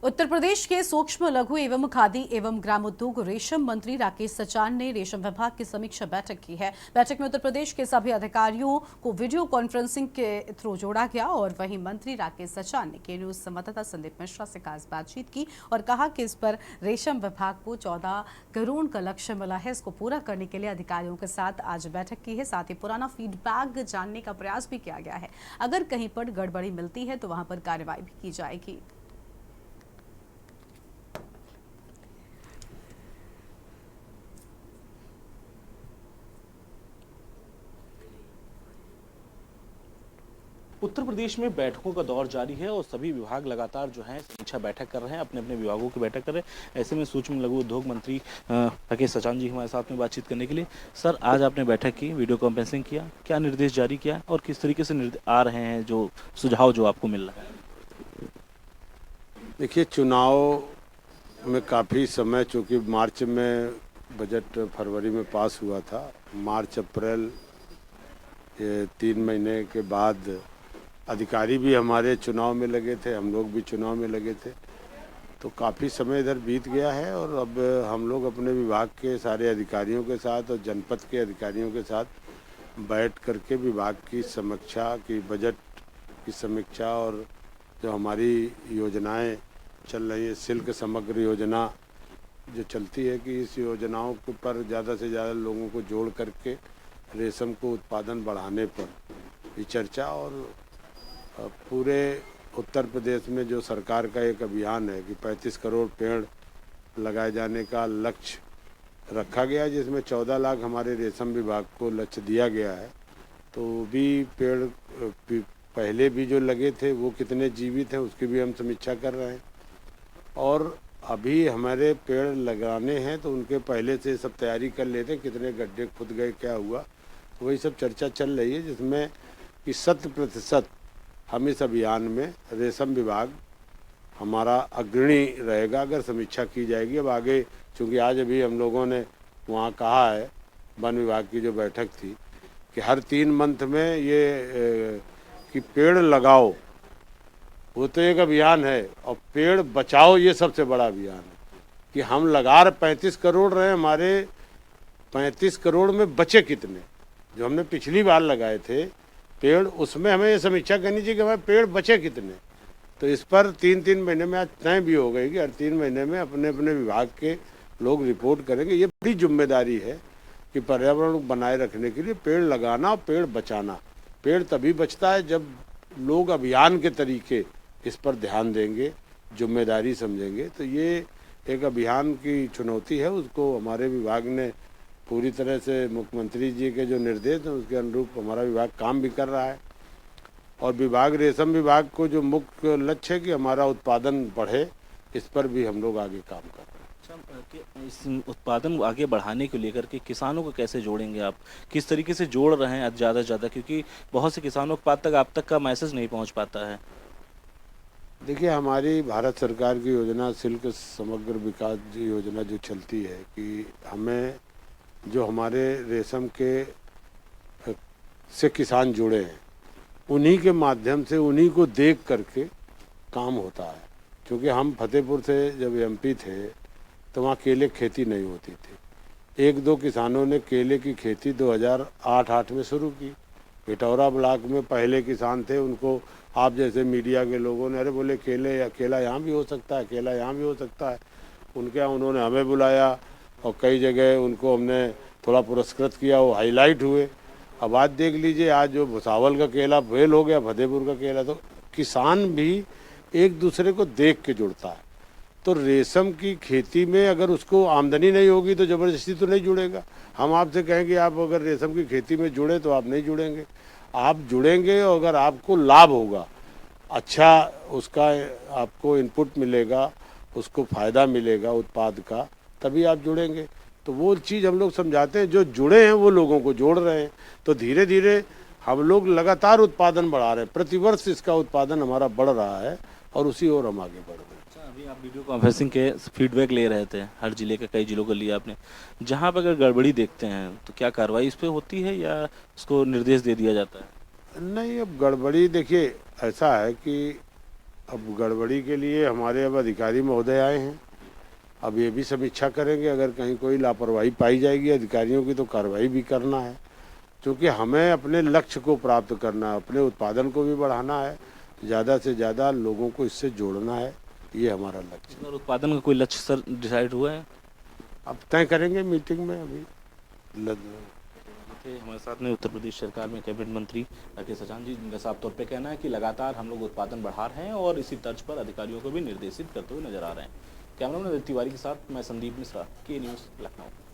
उत्तर प्रदेश के सूक्ष्म लघु एवं खादी एवं ग्रामोद्योग रेशम मंत्री राकेश सचान ने रेशम विभाग की समीक्षा बैठक की है। बैठक में उत्तर प्रदेश के सभी अधिकारियों को वीडियो कॉन्फ्रेंसिंग के थ्रू जोड़ा गया और वहीं मंत्री राकेश सचान ने के न्यूज संवाददाता संदीप मिश्रा से खास बातचीत की और कहा कि इस पर रेशम विभाग को 14 करोड़ का लक्ष्य मिला है। इसको पूरा करने के लिए अधिकारियों के साथ आज बैठक की है। साथ ही पुराना फीडबैक जानने का प्रयास भी किया गया है। अगर कहीं पर गड़बड़ी मिलती है तो वहां पर कार्रवाई भी की जाएगी। उत्तर प्रदेश में बैठकों का दौर जारी है और सभी विभाग लगातार जो है समीक्षा बैठक कर रहे हैं, अपने अपने विभागों की बैठक कर रहे हैं। ऐसे में सूक्ष्म लघु उद्योग मंत्री राकेश सचान जी हमारे साथ में बातचीत करने के लिए। सर, आज आपने बैठक की, वीडियो कॉन्फ्रेंसिंग किया, क्या निर्देश जारी किया और किस तरीके से आ रहे हैं जो सुझाव जो आपको मिल रहा है? देखिए, चुनाव में काफ़ी समय, चूँकि मार्च में बजट फरवरी में पास हुआ था, मार्च अप्रैल ये 3 महीने के बाद अधिकारी भी हमारे चुनाव में लगे थे, हम लोग भी चुनाव में लगे थे, तो काफ़ी समय इधर बीत गया है। और अब हम लोग अपने विभाग के सारे अधिकारियों के साथ और जनपद के अधिकारियों के साथ बैठ करके विभाग की समीक्षा की, बजट की समीक्षा और जो हमारी योजनाएं चल रही है, सिल्क समग्र योजना जो चलती है, कि इस योजनाओं के पर ज़्यादा से ज़्यादा लोगों को जोड़ करके रेशम को उत्पादन बढ़ाने पर ये चर्चा। और पूरे उत्तर प्रदेश में जो सरकार का एक अभियान है कि 35 करोड़ पेड़ लगाए जाने का लक्ष्य रखा गया है, जिसमें 14 लाख हमारे रेशम विभाग को लक्ष्य दिया गया है। तो भी पेड़ पहले भी जो लगे थे वो कितने जीवित हैं उसकी भी हम समीक्षा कर रहे हैं। और अभी हमारे पेड़ लगाने हैं तो उनके पहले से सब तैयारी कर लेते हैं, कितने गड्ढे खुद गए, क्या हुआ, तो वही सब चर्चा चल रही है, जिसमें कि 100% हम इस अभियान में रेशम विभाग हमारा अग्रणी रहेगा अगर समीक्षा की जाएगी। अब आगे चूँकि आज अभी हम लोगों ने वहाँ कहा है, वन विभाग की जो बैठक थी, कि हर 3 मंथ में ये कि पेड़ लगाओ, वो तो एक अभियान है, और पेड़ बचाओ ये सबसे बड़ा अभियान है। कि हम लगा रहे 35 करोड़ रहे, हमारे 35 करोड़ में बचे कितने, जो हमने पिछली बार लगाए थे पेड़, उसमें हमें ये समीक्षा करनी चाहिए कि हमारे पेड़ बचे कितने। तो इस पर 3-3 महीने में आज तय भी हो गई कि हर 3 महीने में अपने अपने विभाग के लोग रिपोर्ट करेंगे। ये बड़ी जिम्मेदारी है कि पर्यावरण बनाए रखने के लिए पेड़ लगाना और पेड़ बचाना। पेड़ तभी बचता है जब लोग अभियान के तरीके इस पर ध्यान देंगे, जिम्मेदारी समझेंगे। तो ये एक अभियान की चुनौती है, उसको हमारे विभाग ने पूरी तरह से मुख्यमंत्री जी के जो निर्देश हैं उसके अनुरूप हमारा विभाग काम भी कर रहा है। और विभाग, रेशम विभाग को जो मुख्य लक्ष्य है कि हमारा उत्पादन बढ़े, इस पर भी हम लोग आगे काम कर रहे हैं। इस उत्पादन आगे बढ़ाने को लेकर के किसानों को कैसे जोड़ेंगे आप, किस तरीके से जोड़ रहे हैं ज़्यादा से ज़्यादा, क्योंकि बहुत से किसानों के पास तक आप तक का मैसेज नहीं पहुंच पाता है? देखिए, हमारी भारत सरकार की योजना सिल्क समग्र विकास योजना जो चलती है, कि हमें जो हमारे रेशम के से किसान जुड़े हैं, उन्हीं के माध्यम से, उन्हीं को देख करके काम होता है। क्योंकि हम फतेहपुर से जब एमपी थे तो वहाँ केले की खेती नहीं होती थी। 1-2 किसानों ने केले की खेती 2008 में शुरू की। पिटौरा ब्लॉक में पहले किसान थे, उनको आप जैसे मीडिया के लोगों ने, अरे बोले केले या केला यहाँ भी हो सकता है, केला यहाँ भी हो सकता है। उनके यहाँ उन्होंने हमें बुलाया और कई जगह उनको हमने थोड़ा पुरस्कृत किया, वो हाईलाइट हुए। अब आज देख लीजिए, आज जो भुसावल का केला फेल हो गया, फतेहपुर का केला। तो किसान भी एक दूसरे को देख के जुड़ता है। तो रेशम की खेती में अगर उसको आमदनी नहीं होगी तो ज़बरदस्ती तो नहीं जुड़ेगा। हम आपसे कहेंगे आप अगर रेशम की खेती में जुड़े तो आप नहीं जुड़ेंगे। आप जुड़ेंगे और अगर आपको लाभ होगा, अच्छा उसका आपको इनपुट मिलेगा, उसको फ़ायदा मिलेगा उत्पाद का, तभी आप जुड़ेंगे। तो वो चीज़ हम लोग समझाते हैं, जो जुड़े हैं वो लोगों को जोड़ रहे हैं। तो धीरे धीरे हम लोग लगातार उत्पादन बढ़ा रहे हैं, प्रतिवर्ष इसका उत्पादन हमारा बढ़ रहा है और उसी ओर हम आगे बढ़ रहे हैं। अभी आप वीडियो कॉन्फ्रेंसिंग के फीडबैक ले रहे थे, हर जिले के कई जिलों को लिया आपने, जहाँ पर अगर गड़बड़ी देखते हैं तो क्या कार्रवाई इस पर होती है या उसको निर्देश दे दिया जाता है? नहीं, अब गड़बड़ी देखिए ऐसा है कि अब गड़बड़ी के लिए हमारे अब अधिकारी महोदय आए हैं। अब ये भी समीक्षा करेंगे, अगर कहीं कोई लापरवाही पाई जाएगी अधिकारियों की तो कार्रवाई भी करना है, क्योंकि हमें अपने लक्ष्य को प्राप्त करना है, अपने उत्पादन को भी बढ़ाना है, ज़्यादा से ज़्यादा लोगों को इससे जोड़ना है, ये हमारा लक्ष्य है। सर उत्पादन का कोई लक्ष्य सर डिसाइड हुआ है? अब तय करेंगे मीटिंग में। अभी थे हमारे साथ में उत्तर प्रदेश सरकार में कैबिनेट मंत्री राकेश सचान जी, जिनका साफ तौर पे कहना है कि लगातार हम लोग उत्पादन बढ़ा रहे हैं और इसी तर्ज पर अधिकारियों को भी निर्देशित करते हुए नजर आ रहे हैं। कैमरामैन तिवारी के साथ मैं संदीप मिश्रा, के न्यूज़ लखनऊ।